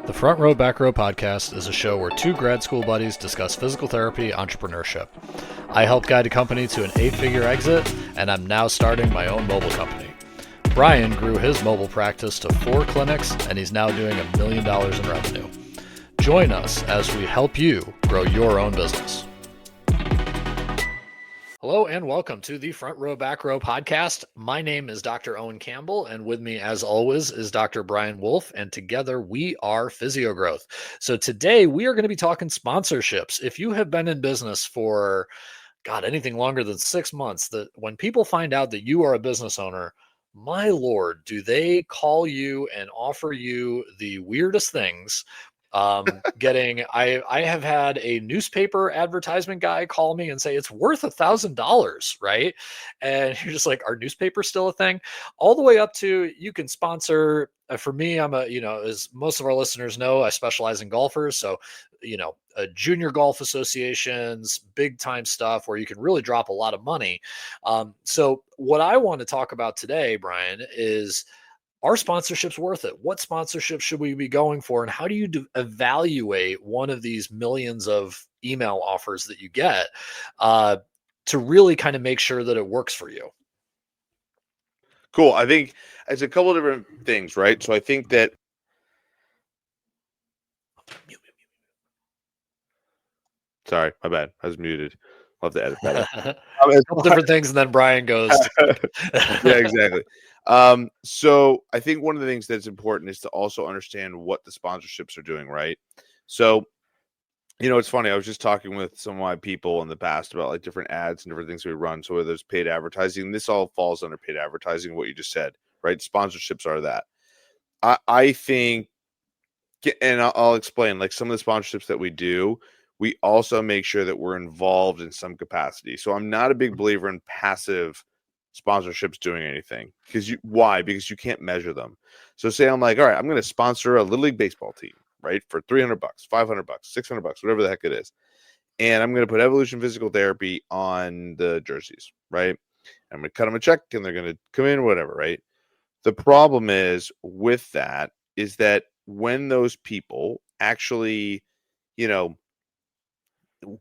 The Front Row Back Row podcast is a show where two grad school buddies discuss physical therapy entrepreneurship. I helped guide a company to an 8-figure exit, and I'm now starting my own mobile company. Brian grew his mobile practice to 4 clinics, and he's now doing $1 million in revenue. Join us as we help you grow your own business. Hello and welcome to the Front Row Back Row podcast. My name is Dr. Owen Campbell, and with me, as always, is Dr. Brian Wolf, and together we are Physiogrowth. So today we are going to be talking sponsorships. If you have been in business for, anything longer than 6 months, that when people find out that you are a business owner, my Lord, do they call you and offer you the weirdest things. I have had a newspaper advertisement guy call me and say it's worth $1,000, right? And you're just like, are newspapers still a thing? All the way up to you can sponsor. For me, I'm as most of our listeners know, I specialize in golfers. So, junior golf associations, big time stuff where you can really drop a lot of money. So what I want to talk about today, Brian, is, are sponsorships worth it? What sponsorship should we be going for? And how do you evaluate one of these millions of email offers that you get to really kind of make sure that it works for you? Cool. I think it's a couple of different things, right? So I think that sorry, my bad. I was muted. I'll have to edit that. A couple different things, and then Brian goes. Yeah, exactly. So I think one of the things that's important is to also understand what the sponsorships are doing, right? So, it's funny. I was just talking with some of my people in the past about like different ads and different things we run. So whether it's paid advertising, this all falls under paid advertising, what you just said, right? Sponsorships are that. I think, and I'll explain, like some of the sponsorships that we do, we also make sure that we're involved in some capacity. So I'm not a big believer in passive sponsorships doing anything. Why? Because you can't measure them. So say I'm like, all right, I'm going to sponsor a Little League baseball team, right? For $300, $500, $600, whatever the heck it is. And I'm going to put Evolution Physical Therapy on the jerseys, right? I'm going to cut them a check and they're going to come in, whatever, right? The problem is with that is that when those people actually,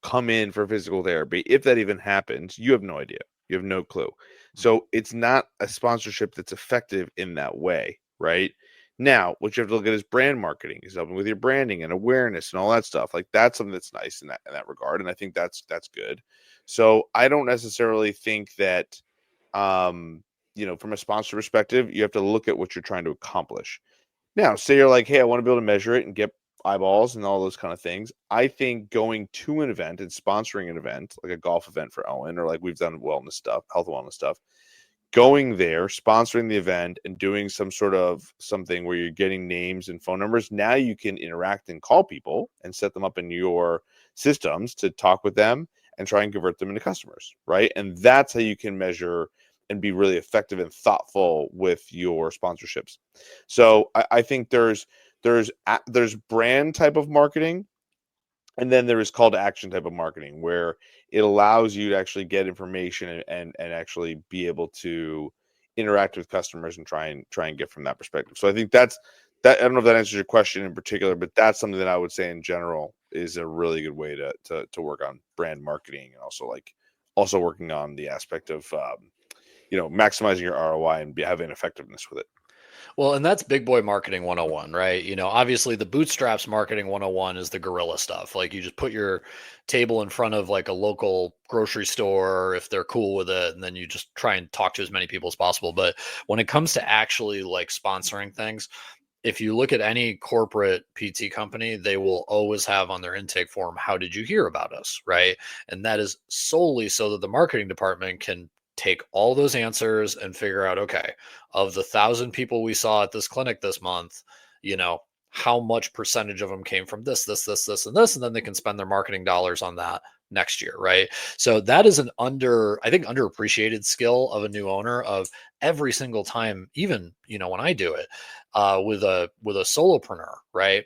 come in for physical therapy, if that even happens, you have no idea. You have no clue. So it's not a sponsorship that's effective in that way, right? Now, what you have to look at is brand marketing, is helping with your branding and awareness and all that stuff. Like that's something that's nice in that regard, and I think that's good. So I don't necessarily think that, from a sponsor perspective, you have to look at what you're trying to accomplish. Now, say you're like, hey, I want to be able to measure it and get eyeballs and all those kind of things. I think going to an event and sponsoring an event, like a golf event for Owen, or like we've done wellness stuff, health and wellness stuff, going there, sponsoring the event and doing some sort of something where you're getting names and phone numbers. Now you can interact and call people and set them up in your systems to talk with them and try and convert them into customers, right? And that's how you can measure and be really effective and thoughtful with your sponsorships. So I think there's brand type of marketing, and then there is call to action type of marketing where it allows you to actually get information and actually be able to interact with customers and try and get from that perspective. So I think that's that. I don't know if that answers your question in particular, but that's something that I would say in general is a really good way to work on brand marketing, and also working on the aspect of maximizing your ROI and having effectiveness with it. Well, and that's big boy marketing 101, right? Obviously the bootstraps marketing 101 is the guerrilla stuff. Like you just put your table in front of like a local grocery store if they're cool with it, and then you just try and talk to as many people as possible. But when it comes to actually like sponsoring things, if you look at any corporate PT company, they will always have on their intake form, how did you hear about us, right? And that is solely so that the marketing department can take all those answers and figure out, okay, of the 1,000 people we saw at this clinic this month, how much percentage of them came from this, and this, and then they can spend their marketing dollars on that next year, right? So that is an underappreciated skill of a new owner, of every single time, even, when I do it with a solopreneur, right?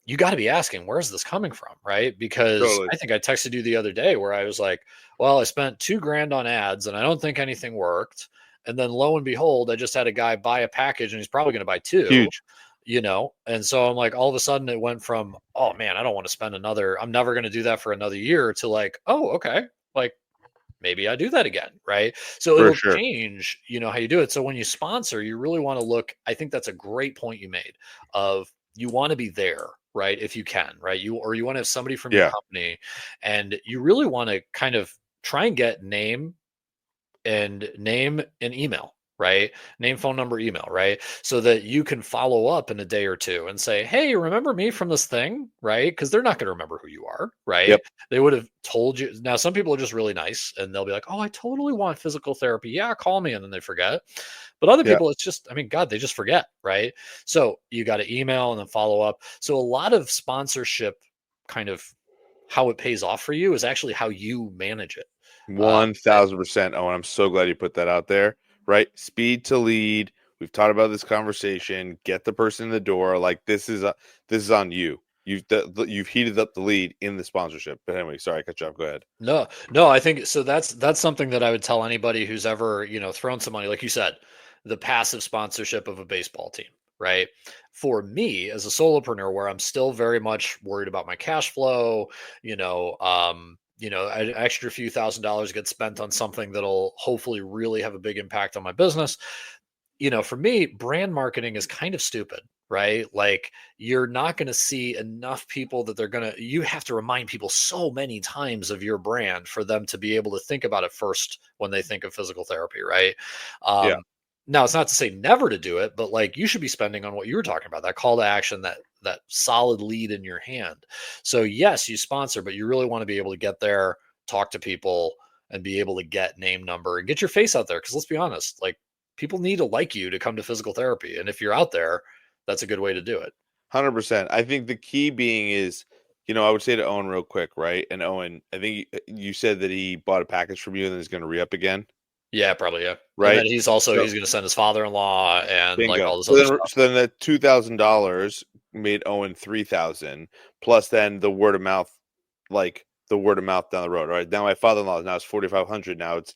You got to be asking, where's this coming from? Right. Because totally. I think I texted you the other day where I was like, well, I spent $2,000 on ads and I don't think anything worked. And then lo and behold, I just had a guy buy a package and he's probably going to buy 2. Huge. And so I'm like, all of a sudden it went from, oh man, I don't want to spend I'm never going to do that for another year, to like, oh, okay, like maybe I do that again, right? So For it'll sure. change, how you do it. So when you sponsor, you really want to look. I think that's a great point you made. Of you want to be there, right? If you can, right? You want to have somebody from your Yeah. company, and you really want to kind of try and get name and email, right? Name, phone number, email, right? So that you can follow up in a day or two and say, hey, remember me from this thing, right? Because they're not going to remember who you are, right? Yep. They would have told you. Now, some people are just really nice and they'll be like, oh, I totally want physical therapy. Yeah, call me. And then they forget. But other Yeah. people, it's just, I mean, God, they just forget, right? So you got to email and then follow up. So a lot of sponsorship, kind of how it pays off for you, is actually how you manage it. Uh, 1000%. Oh, and I'm so glad you put that out there. Right? Speed to lead. We've talked about this conversation. Get the person in the door. Like this is on you. You've heated up the lead in the sponsorship. But anyway, sorry, I cut you off. Go ahead. No, no, I think so. That's something that I would tell anybody who's ever, thrown some money, like you said, the passive sponsorship of a baseball team, right? For me as a solopreneur, where I'm still very much worried about my cash flow, an extra few $1,000s get spent on something that'll hopefully really have a big impact on my business. For me, brand marketing is kind of stupid, right? Like you're not going to see enough people that you have to remind people so many times of your brand for them to be able to think about it first when they think of physical therapy, right? Yeah. Um, Now it's not to say never to do it, but like you should be spending on what you were talking about, that call to action, that solid lead in your hand. So yes, you sponsor, but you really want to be able to get there, talk to people, and be able to get name, number, and get your face out there. Because let's be honest, like people need to like you to come to physical therapy. And if you're out there, that's a good way to do it. 100%. I think the key being is, I would say to Owen real quick, right? And Owen, I think you said that he bought a package from you and then he's going to re-up again, Yeah, probably. Yeah. And right? then he's So going to send his father-in-law and like bingo. all this So other then, stuff. so then that $2,000 made Owen 3,000 plus then the word of mouth, like the word of mouth down the road. Right now, my father-in-law now it's 4,500. Now it's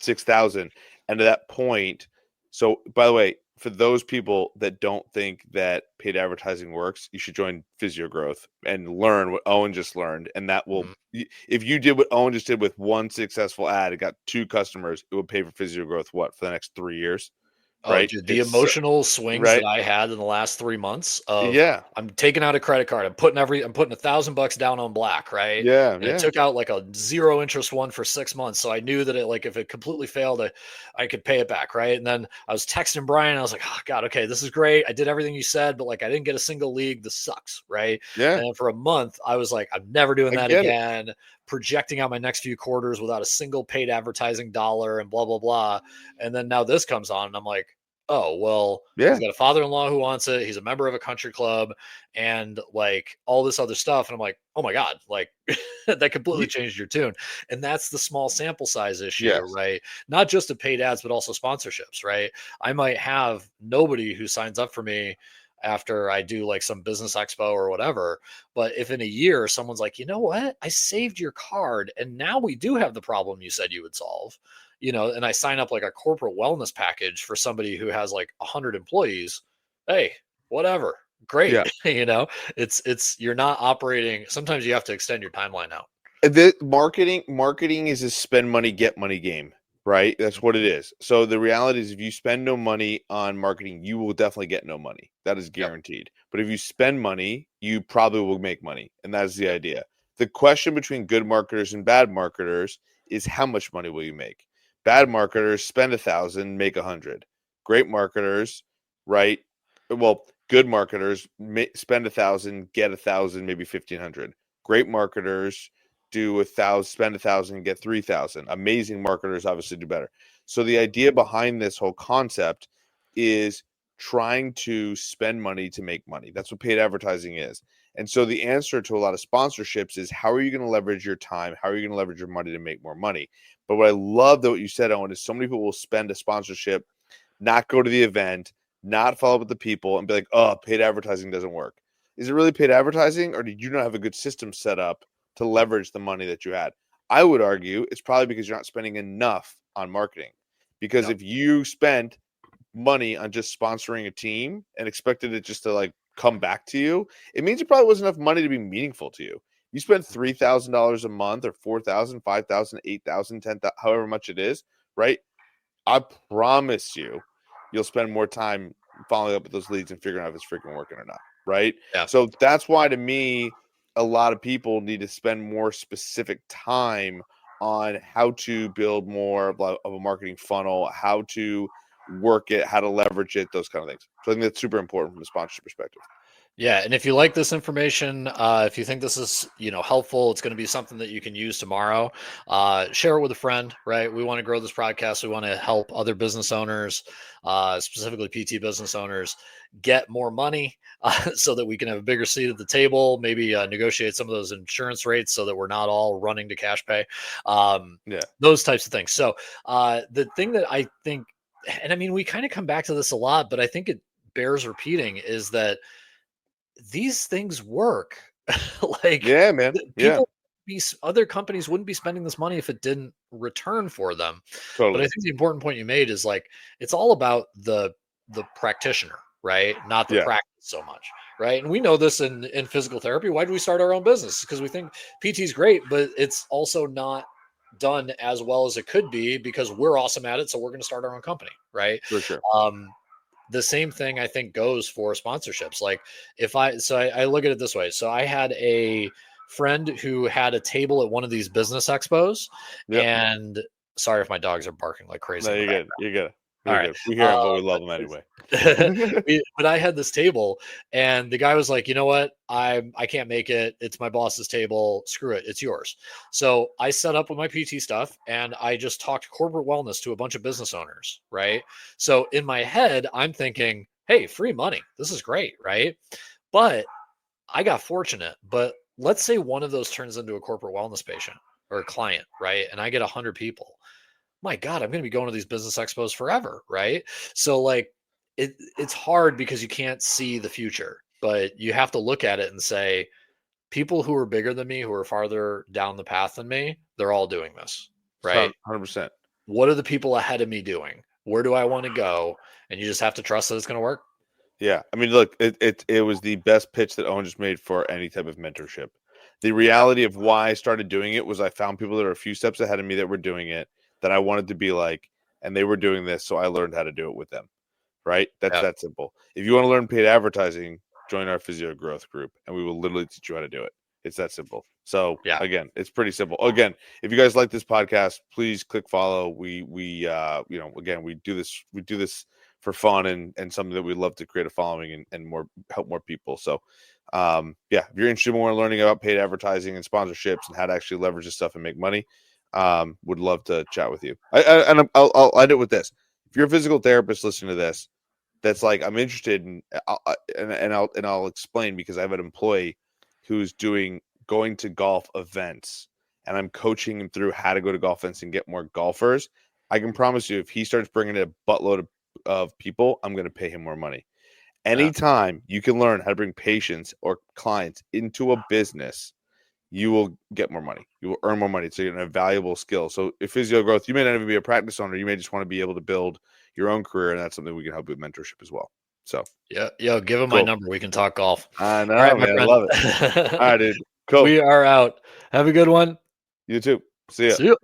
6,000, and at that point, so by the way, for those people that don't think that paid advertising works, you should join Physio Growth and learn what Owen just learned, and that will. Mhm. If you did what Owen just did with one successful ad, it got 2 customers, it would pay for Physio Growth what for the next 3 years, Oh, right? dude, the It's emotional swings that right. I had in the last 3 months of Yeah, I'm taking out a credit card. I'm putting $1,000 down on black, right? yeah, And I yeah, took out like a zero interest one for 6 months. So I knew that if it completely failed, I could pay it back, right? And then I was texting Brian. I was like, oh God, okay, this is great. I did everything you said, but like I didn't get a single league. This sucks, right? yeah. And then for a month, I was like, I'm never doing I that get it. again. Projecting out my next few quarters without a single paid advertising dollar and blah blah blah. And then now this comes on, and I'm like, oh, well, he's Yeah, got a father-in-law who wants it. He's a member of a country club and like all this other stuff. And I'm like, oh my God, like that completely Ye- changed your tune. And that's the small sample size issue, yes, right? Not just of paid ads, but also sponsorships, right? I might have nobody who signs up for me after I do like some business expo or whatever. But if in a year someone's like, you know what, I saved your card and now we do have the problem you said you would solve, and I sign up like a corporate wellness package for somebody who has like 100 employees, hey, whatever. Great. yeah. It's you're not operating. Sometimes you have to extend your timeline out. The marketing is a spend money get money game, right? That's what it is. So the reality is if you spend no money on marketing, you will definitely get no money. That is Yep. guaranteed. But if you spend money, you probably will make money. And that is the Yep. idea. The question between good marketers and bad marketers is how much money will you make? Bad marketers spend 1,000, make 100. Great marketers, right? Well, good marketers spend 1,000, get 1,000, maybe 1,500. Great marketers do 1,000, spend 1,000, get 3,000. Amazing marketers obviously do better. So the idea behind this whole concept is trying to spend money to make money. That's what paid advertising is. And so the answer to a lot of sponsorships is how are you going to leverage your time? How are you going to leverage your money to make more money? But what I love that what you said, Owen, is so many people will spend a sponsorship, not go to the event, not follow up with the people, and be like, oh, paid advertising doesn't work. Is it really paid advertising, or did you not have a good system set up to leverage the money that you had? I would argue it's probably because you're not spending enough on marketing. Because Yep. if you spent money on just sponsoring a team and expected it just to like come back to you, it means it probably wasn't enough money to be meaningful to you. You spend $3,000 a month or 4,000, 5,000, 8,000, 10,000, however much it is, right? I promise you'll spend more time following up with those leads and figuring out if it's freaking working or not, right? Yeah. So that's why, to me, a lot of people need to spend more specific time on how to build more of a marketing funnel, how to work it, how to leverage it, those kind of things. So I think that's super important from a sponsorship perspective. Yeah, and if you like this information, if you think this is helpful, it's going to be something that you can use tomorrow. Share it with a friend, right? We want to grow this podcast. We want to help other business owners, specifically PT business owners, get more money so that we can have a bigger seat at the table. Maybe negotiate some of those insurance rates so that we're not all running to cash pay. Those types of things. So the thing that I think, and I mean, we kind of come back to this a lot, but I think it bears repeating, is that these things work. Like, yeah, man. People, other companies wouldn't be spending this money if it didn't return for them. Totally. But I think the important point you made is like, it's all about the practitioner, right? Not the practice so much, right? And we know this in physical therapy. Why do we start our own business? Because we think PT is great, but it's also not done as well as it could be because we're awesome at it. So we're going to start our own company, right? For sure. The same thing I think goes for sponsorships. Like I look at it this way. So I had a friend who had a table at one of these business expos, and sorry if my dogs are barking like crazy. No, you're good. You're good. All right. We hear them, but we love them anyway. But I had this table, and the guy was like, you know what? I can't make it. It's my boss's table. Screw it. It's yours. So I set up with my PT stuff, and I just talked corporate wellness to a bunch of business owners, right? So in my head, I'm thinking, hey, free money. This is great, right? But I got fortunate. But let's say one of those turns into a corporate wellness patient or a client, right? And I get 100 people. My God, I'm going to be going to these business expos forever, right? So like it's hard because you can't see the future, but you have to look at it and say, people who are bigger than me, who are farther down the path than me, they're all doing this, right? 100%. What are the people ahead of me doing? Where do I want to go? And you just have to trust that it's going to work. Yeah. I mean, look, it was the best pitch that Owen just made for any type of mentorship. The reality of why I started doing it was I found people that are a few steps ahead of me that were doing it, that I wanted to be like, and they were doing this. So I learned how to do it with them. Right. That's that simple. If you want to learn paid advertising, join our Physio Growth group and we will literally teach you how to do it. It's that simple. So again, it's pretty simple. Again, if you guys like this podcast, please click follow. We again, we do this for fun and something that we love to create a following and help more people. So if you're interested in more learning about paid advertising and sponsorships and how to actually leverage this stuff and make money, would love to chat with you. I'll end it with this. If you're a physical therapist listening to this, that's like, I'm interested in, I'll explain, because I have an employee who's going to golf events, and I'm coaching him through how to go to golf events and get more golfers. I can promise you, if he starts bringing in a buttload of people, I'm going to pay him more money. Anytime you can learn how to bring patients or clients into a business, you will get more money. You will earn more money. So you're a valuable skill. So if Physio Growth, you may not even be a practice owner. You may just want to be able to build your own career, and that's something we can help with mentorship as well. So give him my number. We can talk golf. I know, right, man. I love it. All right, dude. Cool. We are out. Have a good one. You too. See ya. See ya.